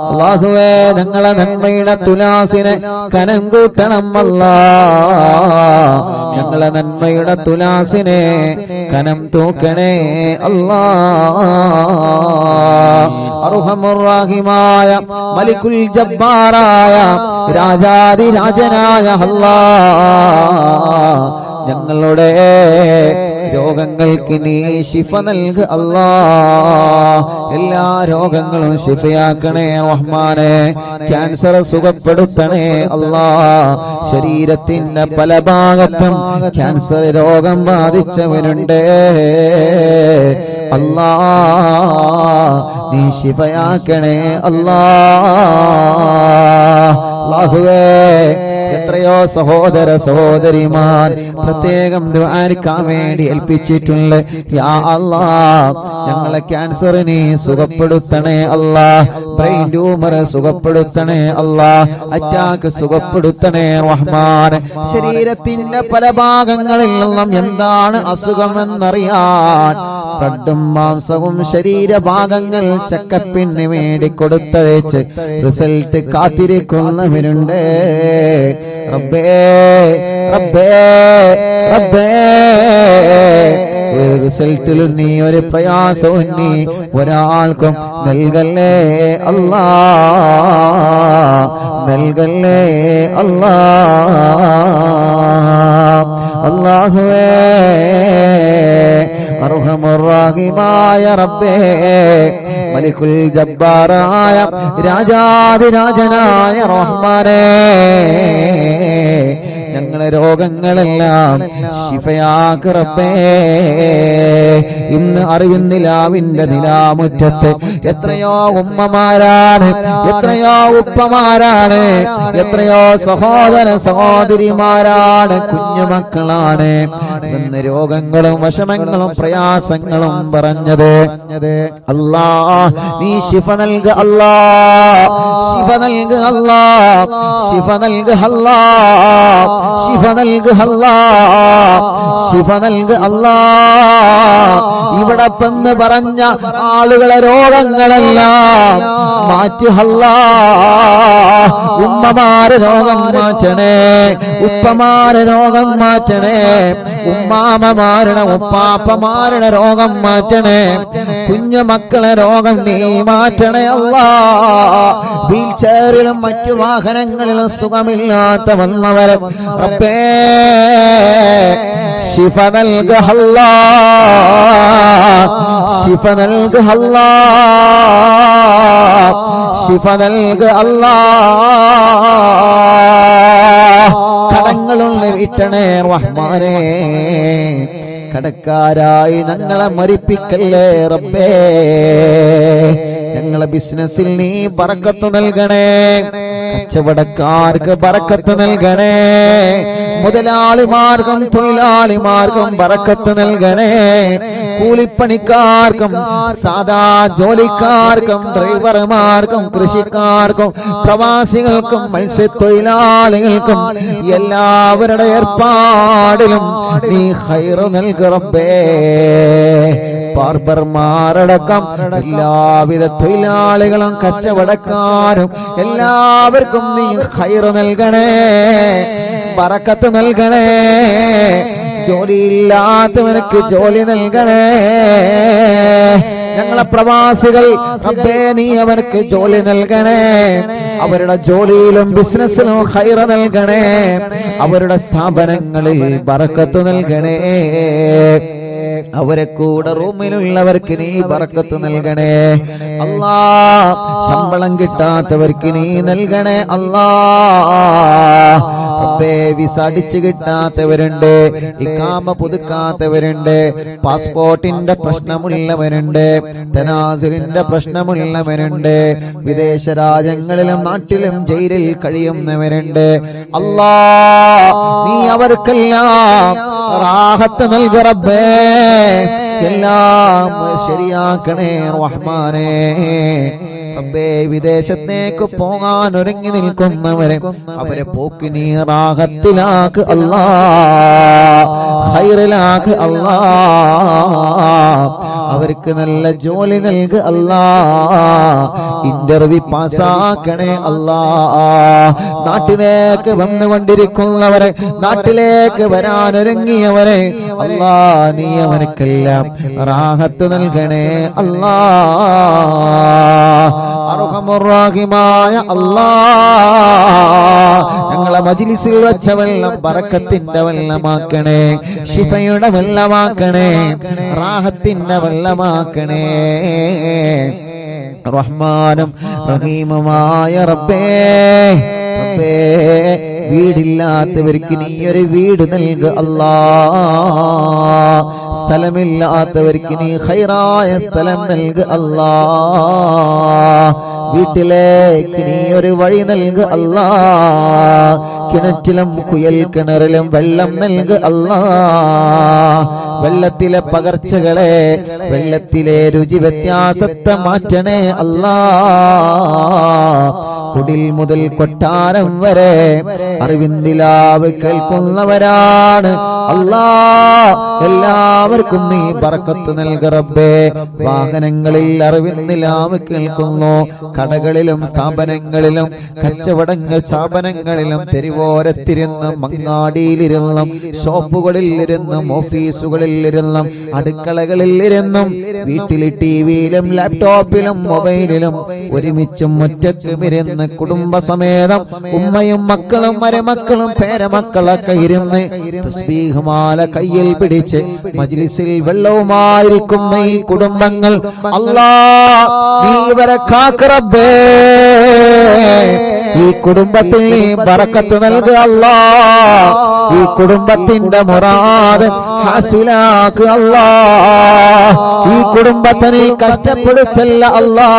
അല്ലാഹുവേ ഞങ്ങളെ നന്മയുടെ തുലാസിനെ കനം കൂട്ടണം അല്ലാ. ഞങ്ങളെ നന്മയുടെ തുലാസിനെ കനം തൂക്കണേ അല്ലാ. അർഹമുർ റഹീമായ മലിക്കുൽ ജബ്ബാറായ രാജാധിരാജനായ അല്ലാഹ് ഞങ്ങളുടെ രോഗങ്ങൾക്ക് നീ ശിഫ നൽക് അല്ലാഹ്. എല്ലാ രോഗങ്ങളും ശിഫയാക്കണേ റഹ്മാനെ. ക്യാൻസർ സുഖപ്പെടുത്തണേ അല്ലാഹ്. ശരീരത്തിന്റെ പല ഭാഗത്തും ക്യാൻസർ രോഗം ബാധിച്ചവരുണ്ട് അല്ലാഹ്, നീ ശിഫയാക്കണേ അല്ലാഹ്. അല്ലാഹുവേ എത്രയോ സഹോദര സഹോദരിമാർ പ്രത്യേകം ദുആക്കാൻ വേണ്ടി ഏൽപ്പിച്ചിട്ടുണ്ട്. യാ അല്ലാഹ് ഞങ്ങളെ ക്യാൻസർ നീ സുഖപ്പെടുത്തണേ അല്ലാഹ്. ബ്രെയിൻ ട്യൂമർ സുഖപ്പെടുത്തണേ അല്ലാഹ്. അറ്റാക്ക് സുഖപ്പെടുത്തണേ റഹ്മാൻ. ശരീരത്തിന്റെ പല ഭാഗങ്ങളിൽ നിന്നും എന്താണ് അസുഖമെന്നറിയാൻ ബ്ലഡും മാംസവും ശരീരഭാഗങ്ങൾ ചെക്കപ്പിന് വേണ്ടി കൊടുത്തയച്ച് റിസൾട്ട് കാത്തിരിക്കുന്നവരുണ്ട്. റബ്ബേ റബ്ബേ റബ്ബേ ഒരു റിസൾട്ടിലും നീ ഒരു പ്രയാസവും നീ ഒരാൾക്കും നൽകല്ലേ അല്ലാ, നൽകല്ലേ അല്ലാ. അല്ലാഹുവേ അർഹമുർ റഹീമായ റബ്ബേ മലിക്കുൽ ജബ്ബാറായ രാജാധിരാജനായ റഹ്മാനേ ഞങ്ങളെ രോഗങ്ങളെല്ലാം ശിഫയാക്ക് റബ്ബേ. ഇന്ന് അറിവിന്നിലാവിന്റെ നിലാമുറ്റത്ത് എത്രയോ ഉമ്മമാരാണ്, എത്രയോ ഉപ്പമാരാണ്, എത്രയോ സഹോദര സഹോദരിമാരാണ്, കുഞ്ഞുമക്കളാണ് ഇന്ന് രോഗങ്ങളും വിഷമങ്ങളും പ്രയാസങ്ങളും പറഞ്ഞത്. അല്ലാ നീ ശിഫ നൽക അല്ലാ, ശിഫ നൽക അല്ലാ, ശിഫ നൽക അല്ലാ, ശിഫ നൽക അല്ലാ, ശിഫ നൽക അല്ലാ. ഇവിടെ പെന്ന് പറഞ്ഞ ആളുകളെ രോഗങ്ങളെല്ലാം മാറ്റി അല്ലാ. ഉമ്മമാരെ രോഗം മാറ്റണേ, ഉപ്പമാരെ രോഗം മാറ്റണേ, ഉമ്മാമമാരുടെ ഉപ്പാപ്പമാരുടെ രോഗം മാറ്റണേ, കുഞ്ഞു മക്കളെ രോഗം നീ മാറ്റണേ അല്ലാ. വീൽ ചെയറിലും മറ്റു വാഹനങ്ങളിലും സുഖമില്ലാത്ത വന്നവരെ റബ്ബേ ശിഫ നൽക അല്ലാ, ശിഫ നൽക അല്ലാ, ശിഫ നൽക അല്ലാ. കടങ്ങളുള്ള വീട്ടണേ റഹ്മാനേ, കടക്കാരായി ഞങ്ങളെ മരിപ്പിക്കല്ലേ റബ്ബേ. ഞങ്ങളെ ബിസിനസ്സിൽ നീ ബറക്കത്ത് നൽകണേ, കച്ചവടക്കാർക്ക് ബറക്കത്ത് നൽകണേ, മുതലാളിമാർക്കും തൊഴിലാളിമാർക്കും ബറക്കത്ത് നൽകണേ, കൂലിപ്പണിക്കാർക്കും സാധാ ജോലിക്കാർക്കും ഡ്രൈവർമാർക്കും കൃഷിക്കാർക്കും പ്രവാസികൾക്കും മത്സ്യത്തൊഴിലാളികൾക്കും എല്ലാവരുടെ ഏർപ്പാടിലും നീ ഖൈർ നൽക റബ്ബേ. ബാർബർമാരടക്കം എല്ലാവിധ തൊഴിലാളികളും കച്ചവടക്കാരും എല്ലാവർക്കും നീ ഖൈർ നൽകണേ, ബറക്കത്ത് നൽകണേ. ജോലിയില്ലാത്തവർക്ക് ജോലി നൽകണേ. ഞങ്ങളെ പ്രവാസികൾ റബ്ബേ നീ അവർക്ക് ജോലി നൽകണേ, അവരുടെ ജോലിയിലും ബിസിനസ്സിലും ഖൈർ നൽകണേ, അവരുടെ സ്ഥാപനങ്ങളിൽ ബറക്കത്ത് നൽകണേ. അവരെ കൂടെ റൂമിലുള്ളവർക്ക് നീ ബറക്കത്ത് നൽകണേ അല്ലാ. ശമ്പളം കിട്ടാത്തവർക്ക് നീ നൽകണേ അല്ലാ. റബ്ബേ വിസ അടിച്ചു കിട്ടാത്തവരുണ്ട്, ഇഖാമ പുതുക്കാത്തവരുണ്ട്, പാസ്പോർട്ടിന്റെ പ്രശ്നമുള്ളവരുണ്ട്, തനാസുലിന്റെ പ്രശ്നമുള്ളവരുണ്ട്, വിദേശ രാജ്യങ്ങളിലും നാട്ടിലും ജയിലിൽ കഴിയുന്നവരുണ്ട്. അല്ലാ നീ അവർക്കെല്ലാം റാഹത്ത് നൽക റബ്ബേ, എല്ലാം ശരിയാക്കണേ റഹ്മാനേ. റബ്ബേ വിദേശത്തേക്ക് പോകാൻ ഒരുങ്ങി നിൽക്കുന്നവരെ അവരെ പോക്ക് നീ റാഹത്തിലാക്ക് അല്ലാ, ഖൈറിലാക്ക് അല്ലാ. അവർക്ക് നല്ല ജോലി നൽകുക അല്ലാ. ഇന്റർവ്യൂ പാസ്സാക്കണേ അല്ലാ. നാട്ടിലേക്ക് വന്നുകൊണ്ടിരിക്കുന്നവരെ, നാട്ടിലേക്ക് വരാനൊരുങ്ങിയവരെ അല്ലാ, നീ അവനക്കെല്ലാം റാഹത്ത് നൽകണേ അല്ലാ. അർഹമുർ റഹീമായ അല്ലാ, ഞങ്ങളെ മജ്ലിസിൽ വെച്ച വെള്ളം ബറക്കത്തിന്റെ വെള്ളമാക്കണേ, ശിഫയുടെ വെള്ളമാക്കണേ, റാഹത്തിന്റെ വെള്ളമാക്കണേ. റഹ്മാനും റഹീമുമായ റബ്ബേ, റബ്ബേ, വീടില്ലാത്തവർക്ക് നീ ഒരു വീട് നൽകുക അല്ലാ. സ്ഥലമില്ലാത്തവർക്ക് നീ ഖൈറായ സ്ഥലം നൽകുക അല്ലാ. വീട്ടിലേക്ക് നീ ഒരു വഴി നൽകുക അല്ലാ. കിണറ്റിലും കുയൽ കിണറിലും വെള്ളം നൽകുക അല്ലാ. വെള്ളത്തിലെ പകർച്ചകളെ, വെള്ളത്തിലെ രുചി വ്യത്യാസത്തെ മാറ്റണേ അല്ലാ. കുടിൽ മുതൽ കൊട്ടാരം വരെ അറിവിന്ദിലാവ് കേൾക്കുന്നവരാണ് അല്ലാ. എല്ലാവർക്കും നീ ബർക്കത്ത് നൽക റബ്ബേ. വാഹനങ്ങളിൽ അറിവിന്ദിലാവ് കേൾക്കുന്നു, കടകളിലും സ്ഥാപനങ്ങളിലും കച്ചവടങ്ങൾ സ്ഥാപനങ്ങളിലും തെരുവോരത്തിരുന്നും മങ്ങാടിയിലിരുന്നും ഷോപ്പുകളിൽ ഇരുന്നും ഓഫീസുകളിൽ ഇരുന്നും അടുക്കളകളിൽ ഇരുന്നും വീട്ടിൽ ടിവിയിലും ലാപ്ടോപ്പിലും മൊബൈലിലും ഒരുമിച്ചും ഒറ്റയ്ക്കും ഇരുന്ന് കുടുംബസമേതം ഉമ്മയും മക്കളും മരുമക്കളും പേരമക്കളൊക്കെ ഇരുന്ന് തസ്ബീഹ് മാല കയ്യിൽ പിടിച്ച് മജ്ലിസിൽ വെള്ളവുമായിരിക്കുന്ന ഈ കുടുംബങ്ങൾ അല്ലാ, നീ ഇവരെ കാക്ക് റബ്ബേ. ഈ കുടുംബത്തിൽ നീ ബറക്കത്ത് നൽകുക അല്ലാ. ഈ കുടുംബത്തിന്റെ മുറാദ് ഹാസിലാക്കുക അല്ലാ. ഈ കുടുംബത്തെ നീ കഷ്ടപ്പെടുത്തല്ല അല്ലാ.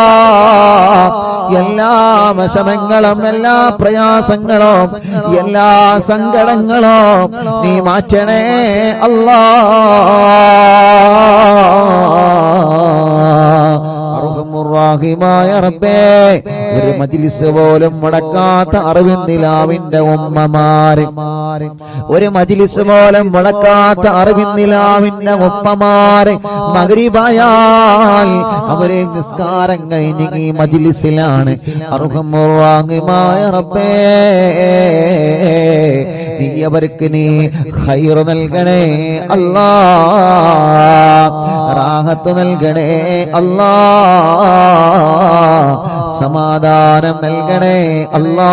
എല്ലാ വിഷമങ്ങളും, എല്ലാ പ്രയാസങ്ങളും, എല്ലാ സങ്കടങ്ങളും നീ മാറ്റണേ അല്ലാ. റഹീമായ റബ്ബേ, ഒരു മജ്ലിസ് പോലും മുടക്കാത്ത അറിവിന്ദിലാവിന്റെ ഉമ്മമാര്, ഒരു മജ്ലിസ് പോലും മുടക്കാത്ത അറിവിന്ദിലാവിന്റെ ഉപ്പമാര് മഗ്രിബായാൽ അവരെ നിസ്കാരം കഴിഞ്ഞ് ഈ മജ്ലിസിലാണ്. റഹീമായ റബ്ബേ, നീ അവർക്ക് നീ ഖൈർ നൽകണേ അല്ലാ. റാഹത്ത് നൽകണേ അല്ലാ. സമാധാനം നൽകണേ അല്ലാ.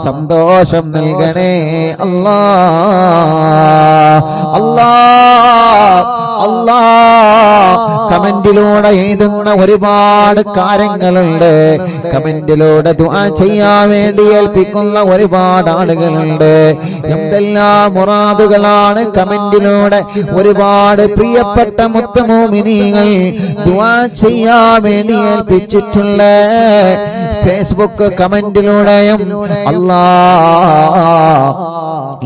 സന്തോഷം നൽകണേ അല്ലാ. അല്ലാ, അല്ലാ, കമന്റിലൂടെ എഴുതുന്ന ഒരുപാട് കാര്യങ്ങളുണ്ട്. കമന്റിലൂടെ ദുആ ചെയ്യാൻ വേണ്ടി ഏൽപ്പിക്കുന്ന ഒരുപാട് ആളുകളുണ്ട്. എന്തെല്ലാം മുറാദുകളാണ് കമന്റിലൂടെ ഒരുപാട് പ്രിയപ്പെട്ട മുത്തമോമിനീങ്ങൾ ദുആ ചെയ്യാൻ വേണ്ടി ഏൽപ്പിച്ചിട്ടുള്ള. ഫേസ്ബുക്ക് കമന്റിലൂടെയും അല്ലാ,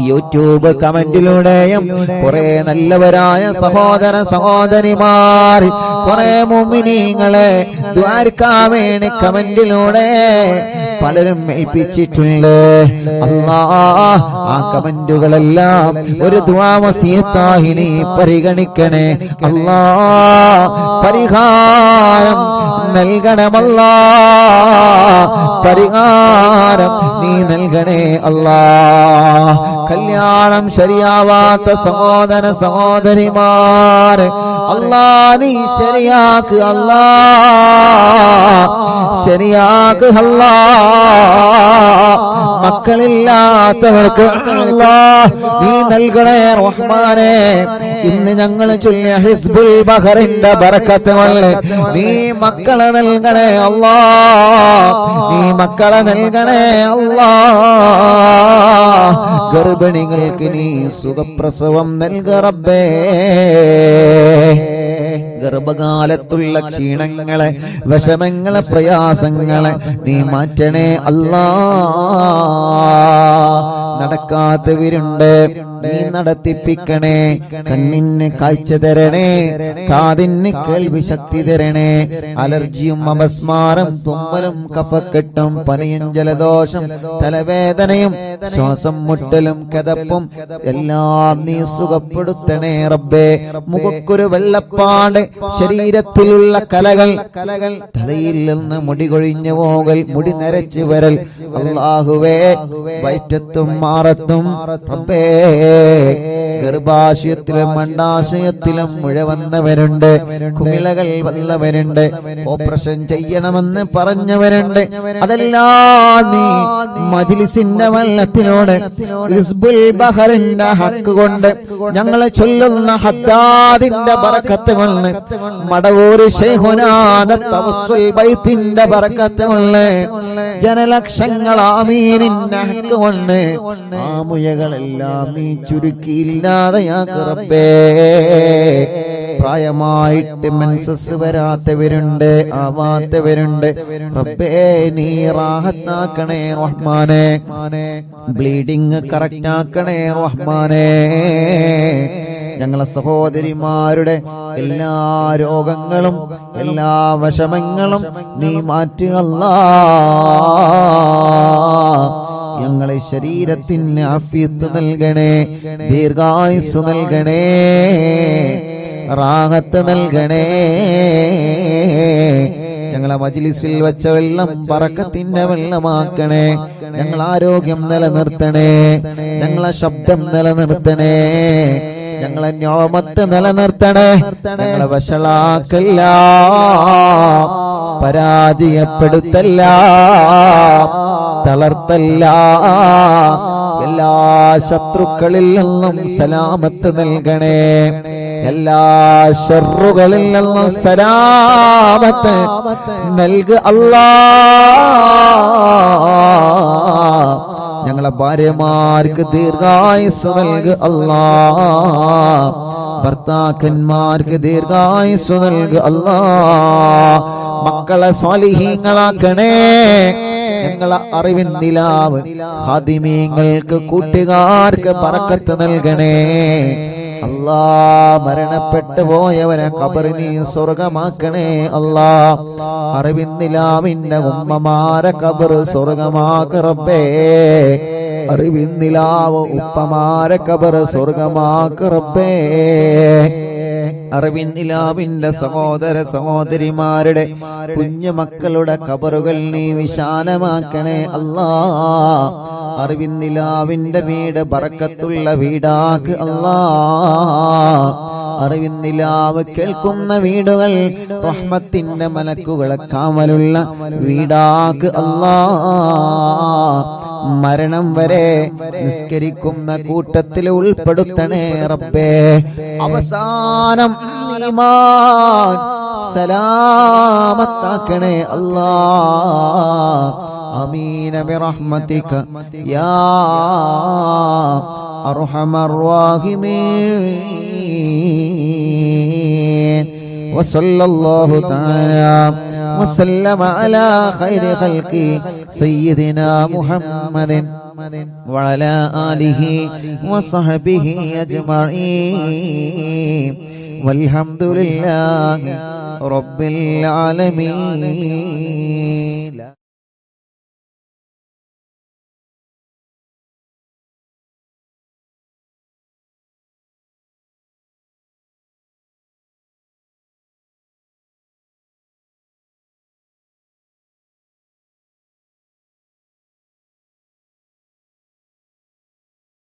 യൂട്യൂബ് കമന്റിലൂടെയും കുറെ നല്ലവരായ സഹോദര സഹോദരിമാർ, കുറെ മുഅ്മിനീങ്ങളെ ദുആർക്കാൻ വേണ്ടി കമന്റിലൂടെ പലരും ഏൽപ്പിച്ചിട്ടുണ്ട്. അല്ലാ, ആ കമന്റുകളെല്ലാം ഒരു ദുആ വസിയത്തായി നീ പരിഗണിക്കണേ അല്ലാ. പരിഹാരം നൽകണമല്ലാ. പരിഹാരം നീ നൽകണേ അല്ലാ. കല്യാണം ശരിയാവാത്ത സഹോദര സഹോദരിമാർ അല്ലാ, നീ ശരിയാക്ക് അല്ലാ. ശരിയാക്ക് അല്ലാ. മക്കളില്ലാത്തവർക്ക് അല്ലാ നീ നൽകണേ റഹ്മാനേ. ഇന്ന് ഞങ്ങൾ ചൊല്ലിയ ഹിസ്ബുൽ ബഹറിന്റെ ബറക്കത്ത് കൊണ്ട് നീ മക്കളെ നൽകണേ അല്ലാ. നീ മക്കളെ നൽകണേ അല്ലാ. ഗർഭിണികൾക്ക് നീ സുഖപ്രസവം നൽക റബ്ബേ. ഗർഭകാലത്തുള്ള ക്ഷീണങ്ങളെ, വിഷമങ്ങളെ, പ്രയാസങ്ങളെ നീ മാറ്റണേ അല്ലാ. നടക്കാത്തവരുണ്ട്, നീ നടത്തിപ്പിക്കണേ. കണ്ണിന് കാഴ്ച തരണേ, കാതിന് കേൾവി ശക്തി തരണേ. അലർജിയും അപസ്മാരം, തുമ്മലും കഫക്കെട്ടും പനിയും ജലദോഷം തലവേദനയും ശ്വാസം മുട്ടലും കിതപ്പും എല്ലാം നീ സുഖപ്പെടുത്തണേ റബ്ബേ. മുഖക്കൊരു വെള്ളപ്പാട്, ശരീരത്തിലുള്ള കലകൾ, തലയിൽ നിന്ന് മുടി കൊഴിഞ്ഞു പോകൽ, മുടി നരച്ചു വരൽ, അല്ലാഹുവേ വയറ്റത്തും മാറത്തും റബ്ബേ, ഗർഭാശയത്തിലും അണ്ഡാശയത്തിലും മുഴ വന്നവരുണ്ട്, കുമിളകൾ വന്നവരുണ്ട്, ഓപ്പറേഷൻ ചെയ്യണമെന്ന് പറഞ്ഞവരുണ്ട്. അതെല്ലാം നീ മജ്ലിസിന്റെ വെള്ളത്തിലൂടെ ഹിസ്ബുൽ ബഹറിന്റെ ഹക്ക് കൊണ്ട്, ഞങ്ങളെ ചൊല്ലുന്ന ഹദ്ദാദിന്റെ ബറക്കത്ത് കൊണ്ട്, മടവൂർ ശൈഖുനാദ തവസ്സുൽ ബൈത്തിന്റെ ബറക്കത്ത് കൊണ്ട്, ജനലക്ഷങ്ങൾ ആമീനിന്റെ ഹക്ക് കൊണ്ട് ആ മുയകളെല്ലാം നീ ചുരുക്കിയില്ലാതെയാക്ക് റബ്ബേ. പ്രായമായിട്ട് മെൻസസ് വരാത്തവരുണ്ട്, ആവാത്തവരുണ്ട് റബ്ബേ, നീ റാഹത്താക്കണേ റഹ്മാനെ. ബ്ലീഡിങ് കറക്റ്റ് ആക്കണേ റഹ്മാനെ. ഞങ്ങളെ സഹോദരിമാരുടെ എല്ലാ രോഗങ്ങളും എല്ലാ വിഷമങ്ങളും നീ മാറ്റുക അല്ലാഹ്. ഞങ്ങളെ ശരീരത്തിന് ആഫിയത്ത് നൽകണേ, ദീർഘായുസ് നൽകണേ, റാഹത്ത് നൽകണേ. ഞങ്ങളെ മജ്ലിസിൽ വെച്ച വെള്ളം ബറക്കത്തിന്റെ വെള്ളമാക്കണേ. ഞങ്ങൾ ആരോഗ്യം നിലനിർത്തണേ, ഞങ്ങളെ ശബ്ദം നിലനിർത്തണേ, ഞങ്ങളെ നിഅമത്ത് നിലനിർത്തണേ. ഞങ്ങളെ വഷളാക്കല്ല, പരാജയപ്പെടുത്തല്ല, തളർത്തല്ല. എല്ലാ ശത്രുക്കളിൽ നിന്നും സലാമത്ത് നൽകണേ, എല്ലാ ശർറുകളിൽ നിന്നും സലാമത്ത് നൽക അല്ലാഹ്. ഞങ്ങളെ ഭാര്യമാർക്ക് ദീർഘായുസ് നൽക അല്ലാഹ്. ഭർത്താക്കന്മാർക്ക് ദീർഘായുസ് നൽക അല്ലാഹ്. മക്കളെ സ്വാലിഹീങ്ങളാക്കണേ. ഞങ്ങളെ അറിവിൻ നിലാവ് ഖാദിമീങ്ങൾക്ക് കൂട്ടുകാർക്ക് ബറക്കത്ത് നൽകണേ അല്ലാ. മരണപ്പെട്ടു പോയവരെ ഖബറിനെ സ്വർഗമാക്കണേ അല്ലാ. അറിവിൻ നിലാവിന്റെ ഉമ്മമാരെ ഖബർ സ്വർഗമാക്ക റബ്ബേ. അറിവിൻ നിലാവ് ഉപ്പമാരെ ഖബർ സ്വർഗമാക്ക റബ്ബേ. അറിവിൻ നിലാവിന്റെ സഹോദര സഹോദരിമാരുടെ കുഞ്ഞു മക്കളുടെ ഖബറുകൾ നീ വിശാലമാക്കണേ അല്ലാ. അറിവിൻ നിലാവിന്റെ വീട് ബറക്കത്തുള്ള വീടാക്ക് അല്ലാ. അറിവിൻ നിലാവ് കേൾക്കുന്ന വീടുകൾ റഹ്മത്തിന്റെ മലക്കുകളെ കാവലുള്ള വീടാക്ക് അല്ലാ. മരണം വരെ നിസ്കരിക്കുന്ന കൂട്ടത്തിൽ ഉൾപ്പെടുത്തണേ റബ്ബേ. അവസാനം ഈമാൻ സലാമത്താക്കണേ അല്ലാ. ആമീൻ ബിറഹ്മതിക യാ അർഹമർ റഹീമീൻ. വസല്ലല്ലാഹു തആല وسلم على خير خلقه سيدنا محمد وعلى آله وصحبه أجمعين والحمد لله رب العالمين.